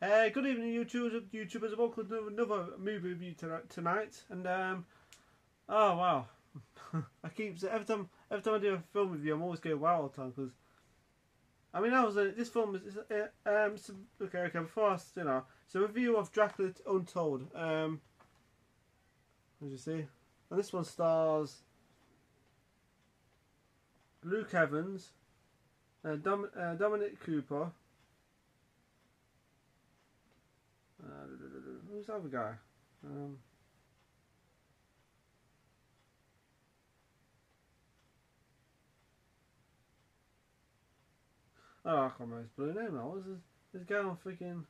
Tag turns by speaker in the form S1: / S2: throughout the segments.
S1: Good evening, YouTubers. Welcome to another movie review tonight. And oh wow, I keep every time I do a film review, I'm always going wow all the time because I mean this film is okay. Before I, it's a review of Dracula Untold. As you see, and this one stars Luke Evans, Dominic Cooper. Who's the other guy? Oh, I can't remember his blue name now. What's this guy on freaking...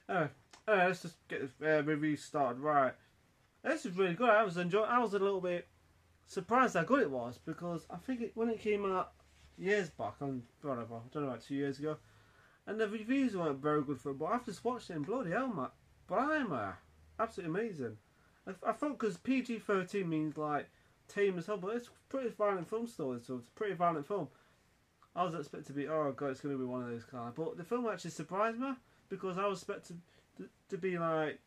S1: Anyway, let's just get this review started. Right. This is really good. I was a little bit surprised how good it was because I think when it came out years back, I don't know, about 2 years ago, and the reviews weren't very good for it, but I've just watched it and bloody hell, Matt. Blimey, absolutely amazing. I thought because PG-13 means like tame as hell, but it's a pretty violent film story, so it's a pretty violent film. I was expecting to be, oh god, it's going to be one of those kind, but the film actually surprised me because I was expecting to be like,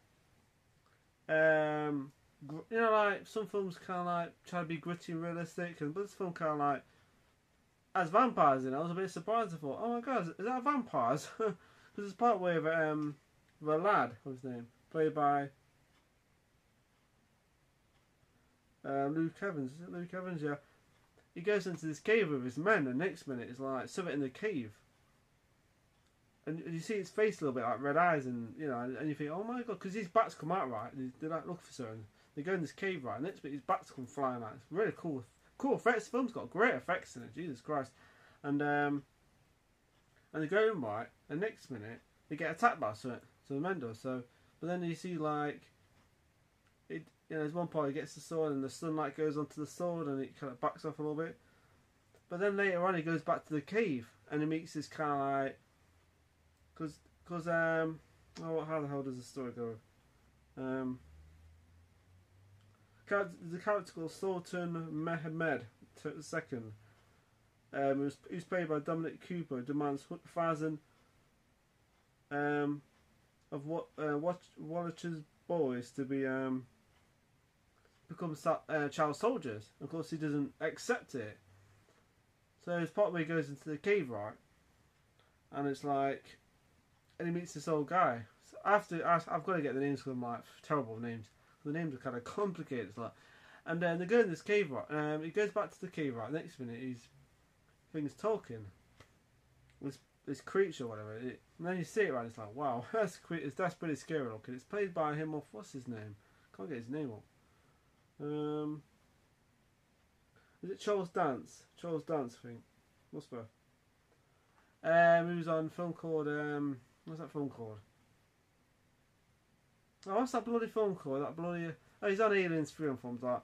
S1: like some films kind of like try to be gritty and realistic, but this film kind of like has vampires in it. I was a bit surprised. I thought, oh my god, is that vampires? Because it's part way of the lad, what's his name, played by Luke Evans. Is it Luke Evans? Yeah. He goes into this cave with his men, and next minute it's like something in the cave, and you see his face a little bit like red eyes, and and you think, oh my god, because his bats come out right. They like look for something. They go in this cave right, and next minute his bats come flying out. It's really cool. Cool effects. The film's got great effects in it. Jesus Christ, and they go in right, and next minute they get attacked by something. So the men do. So, but then you see like it. There's one part he gets the sword, and the sunlight goes onto the sword, and it kind of backs off a little bit. But then later on, he goes back to the cave, and he meets this kind of like, how the hell does the story go? The character called Sultan Mehmed II, who's played by Dominic Cooper, demands 1,000 of Wallach's boys to be become child soldiers. Of course, he doesn't accept it. So there's part where he goes into the cave, right? And it's like, and he meets this old guy. So I've got to get the names because I'm like terrible names. The names are kind of complicated. It's like, and then they go in this cave, right? He goes back to the cave, right? Next minute, he's talking. This creature, or whatever. And then you see it, right? It's like, wow, that's pretty scary looking. It's played by him off. What's his name? Can't get his name up. Is it Charles Dance? Charles Dance, I think. Must be. He was on a film called what's that film called? Oh, what's that bloody film called? That bloody he's on Aliens 3 and films like.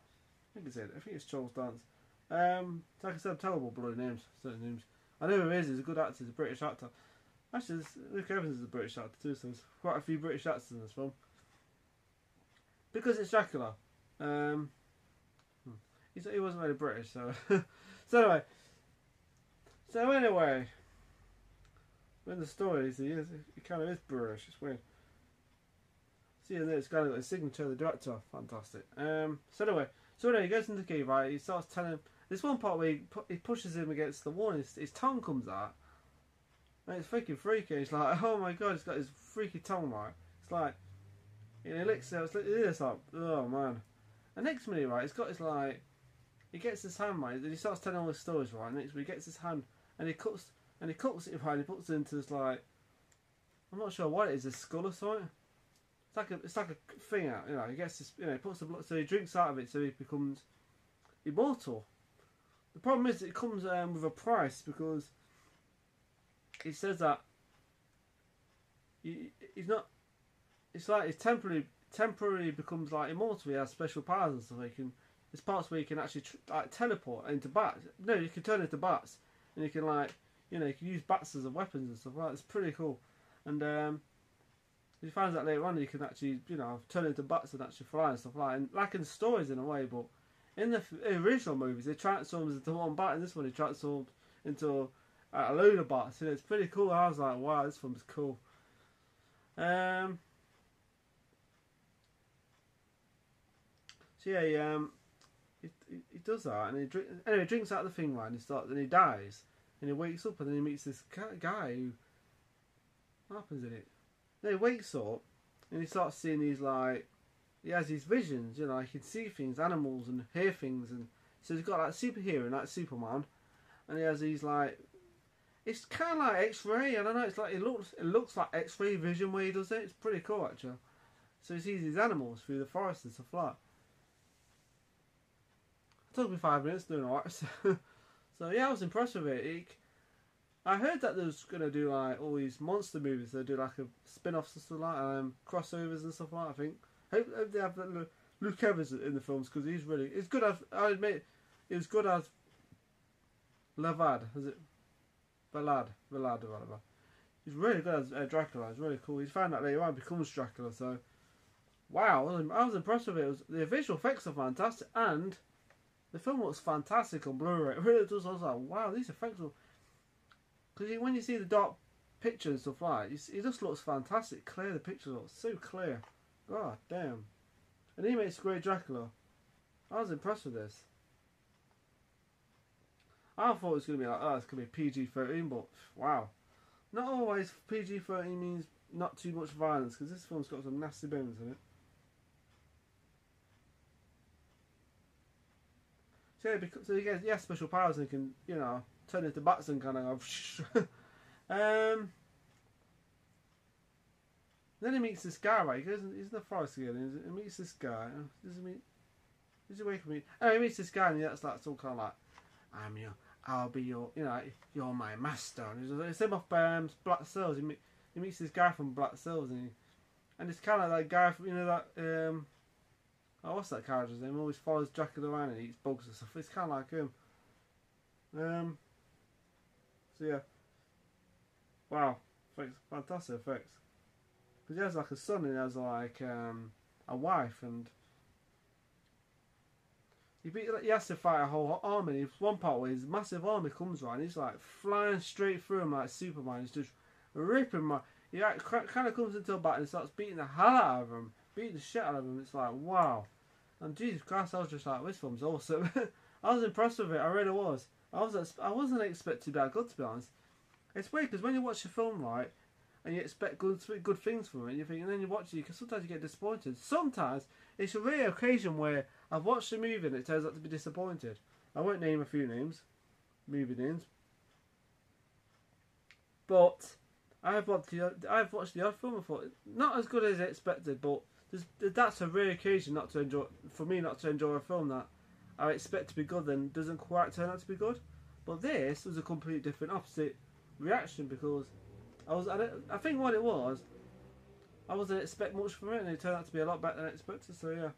S1: I think it's Charles Dance. Like I said, terrible bloody names, certain names. I know who he is. He's a good actor. He's a British actor. Actually, Luke Evans is a British actor too, so there's quite a few British actors in this film. Because it's Dracula. He wasn't really British, so so anyway, in the stories he kind of is British. It's weird. See, and it's kind of got a signature of the director. Fantastic. So anyway, he goes into the cave, right? He starts telling him this one part where he pushes him against the wall, and his tongue comes out, and it's freaking freaky. It's like, oh my god, he's got his freaky tongue, right? It's like, he licks it. It's like, oh man. And next minute, right, he gets his hand, right, and he starts telling all his stories, right, and next minute he gets his hand, and he cuts it, right, and he puts it into this, like, I'm not sure what it is, a skull or something. It's like a thing out, he gets this, he puts the blood, so he drinks out of it, so he becomes immortal. The problem is, it comes with a price, because he says that he's not, it's like he's temporarily becomes like immortal. He has special powers and stuff. There's parts where you can actually like teleport into bats. No, you can turn into bats, and you can you can use bats as weapons and stuff like that. It's pretty cool. And he finds out later on he can actually turn into bats and actually fly and stuff like that. And like in the stories in a way, but in the original movies they transformed into one bat. In this one he transformed into a load of bots, and it's pretty cool. I was like, wow, this film's cool. So yeah, he does that, and he drinks out of the thing, right, and he dies, and he wakes up, and then he meets this guy who, what happens in it? Then he wakes up, and he starts seeing these, like, he has these visions, you know, he can see things, animals, and hear things, and so he's got like superhero, like Superman, and he has these, like, it's kind of like X-ray. I don't know. It's like it looks like X-ray vision where he does it. It's pretty cool actually. So he sees these animals through the forest and stuff like that. It took me 5 minutes doing alright. So yeah, I was impressed with it. I heard that they was gonna do like all these monster movies. They do like a spin-offs and stuff like crossovers and stuff like that. I think. Hope they have Luke Evans in the films because he's good as, I admit, he was good as Levad. Is it? Vlad or whatever. He's really good as Dracula. It's really cool. He's found out later on becomes Dracula. So, wow, I was impressed with it. The visual effects are fantastic, and the film looks fantastic on Blu-ray. It really does. I was like, wow, these effects are. Because when you see the dark pictures and stuff like that, it just looks fantastic. Clear, the pictures look so clear. God damn. And he makes a great Dracula. I was impressed with this. I thought it was going to be like, oh, it's going to be PG-13, but wow. Not always PG-13 means not too much violence, because this film's got some nasty bones in it. So he has special powers and he can, you know, turn into bats and kind of then he meets this guy, right? He's in the forest again, he meets this guy. Does he wake up? Oh, he meets this guy, and that's like, all kind of like, I'll be your, you know, you're my master. And it's him off Black Sails. He meets this guy from Black Sails, and it's kind of like guy from, you know, that what's that character's name? He always follows Dracula around and eats bugs and stuff. It's kind of like him. So yeah, wow, fantastic effects. Because he has like a son and he has like a wife, and he has to fight a whole army. There's one part where his massive army comes around, he's like flying straight through him like Superman. He's just ripping him. He kind of comes into a battle and starts beating the hell out of him, beating the shit out of him. It's like, wow. And Jesus Christ, I was just like, this film's awesome. I was impressed with it, I really was. I wasn't expecting that good, to be honest. It's weird because when you watch a film, right, and you expect good things from it, and then you watch it, sometimes you get disappointed. Sometimes it's a rare occasion where I've watched a movie and it turns out to be disappointed. I won't name a few movie names, but I've watched the odd film and thought not as good as expected, but that's a rare occasion not to enjoy a film that I expect to be good then doesn't quite turn out to be good. But this was a completely different, opposite reaction, because I think what it was, I wasn't expecting much from it, and it turned out to be a lot better than I expected. So yeah,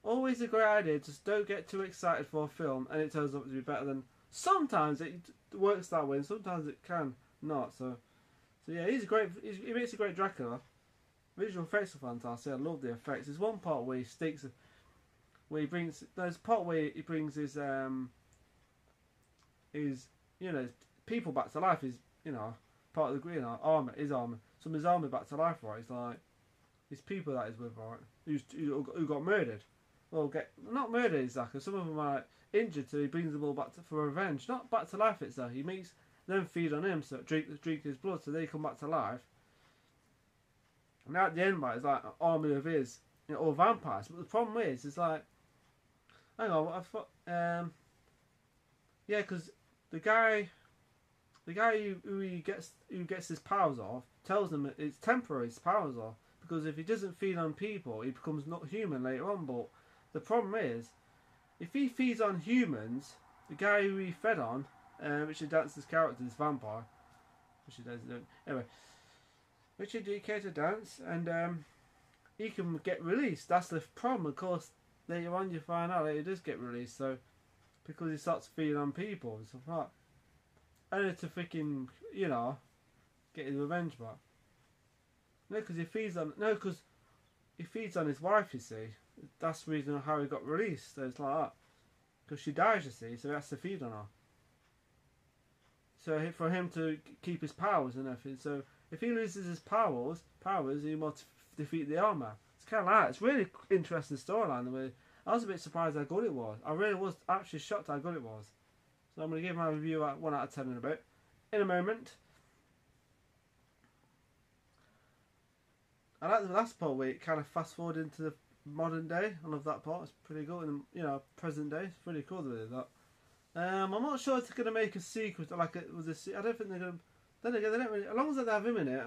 S1: always a great idea. Just don't get too excited for a film, and it turns out to be better than. Sometimes it works that way, and sometimes it can not. So yeah, he makes a great Dracula. Visual effects are fantastic. I love the effects. There's one part where there's a part where he brings his people back to life. His, you know, part of the, you know, armor, some of his armor back to life, right? It's like his people that he's with, right? Who got murdered. Well, not murdered exactly. Some of them are like, injured, so he brings them all back for revenge. Not back to life itself. He makes them feed on him, so drink his blood, so they come back to life. And at the end, right, it's like an army of his, you know, all vampires. But the problem is, it's like, hang on, I thought, yeah, because the guy who gets his powers off tells them it's temporary. His powers off, because if he doesn't feed on people, he becomes not human later on. But the problem is, if he feeds on humans, the guy who he fed on, Richard Dance's character, this vampire, which he doesn't. Anyway, Richard, do you care to dance? And he can get released. That's the problem. Of course, later on you find out that he does get released. So because he starts feeding on people and stuff like that, only to freaking, you know, get his revenge back. No, because he feeds on his wife. You see, that's the reason how he got released. So it's like that, because she dies. You see, so he has to feed on her. So for him to keep his powers and everything. So if he loses his powers, he must defeat the armor. It's kind of like that. It's really interesting storyline. I was a bit surprised how good it was. I really was actually shocked how good it was. So I'm going to give my review at 1 out of 10 in a moment. I like the last part where it kind of fast forward into the modern day. I love that part. It's pretty good. And present day. It's pretty cool to do that. I'm not sure if they're going to make a sequel. I don't think they're going to. Then again, they don't really. As long as they have him in it,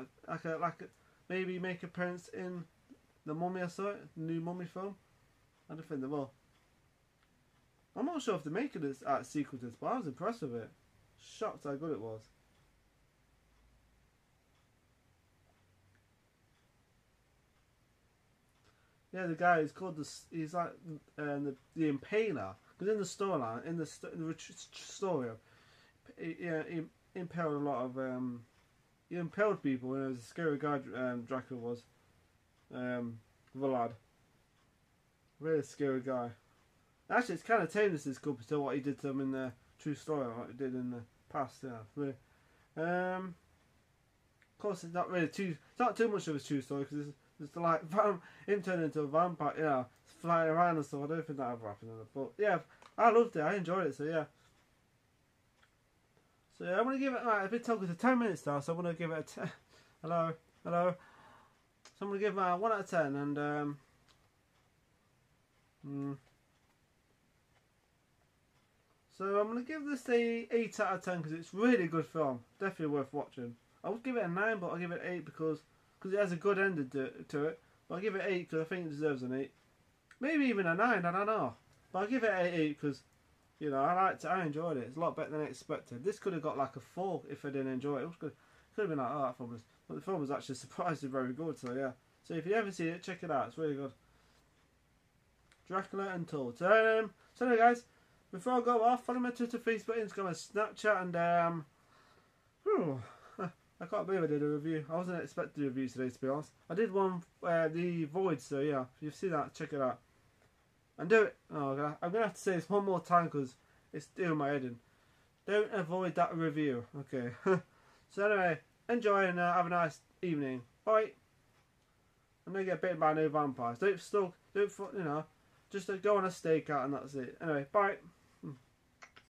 S1: maybe make appearance in the Mummy or so, the new Mummy film. I don't think they will. I'm not sure if they're making a sequel to this, but I was impressed with it. Shocked how good it was. Yeah, the guy is called he's like the Impaler. Because in the storyline, in the story, he impaled a lot of he impaled people. And it was a scary guy. Dracula was Vlad, really scary guy. Actually, it's kind of tame this compared to what he did to them in the true story, what he did in the past. Yeah, really. Of course, it's not really it's not too much of a true story because it's like him turning into a vampire, flying around and stuff. I don't think that ever happened in the book. Yeah, I loved it. I enjoyed it. So yeah. So yeah, I'm gonna give it. I've been talking for 10 minutes now, so I'm gonna give it a 10. Hello. So I'm gonna give it a 1 out of 10, and So I'm gonna give this a 8 out of 10 because it's really good film. Definitely worth watching. I would give it a 9, but I'll give it 8 because it has a good ending to it. But I'll give it 8 because I think it deserves an 8. Maybe even a 9, I don't know. But I'll give it an 8 because, I enjoyed it. It's a lot better than I expected. This could have got like a 4 if I didn't enjoy it. It could have been like, that film was... But the film was actually surprisingly very good, so yeah. So if you ever see it, check it out. It's really good. Dracula Untold. So anyway, guys, before I go off, follow my Twitter, Facebook, Instagram, and Snapchat, and I can't believe I did a review. I wasn't expecting a review today, to be honest. I did one, the Void, so yeah, if you've seen that, check it out. And do it. Oh, I'm going to have to say this one more time because it's doing my head in. Don't avoid that review. Okay. So anyway, enjoy and have a nice evening. Bye. I'm going to get bitten by no vampires. Just go on a stakeout and that's it. Anyway, bye.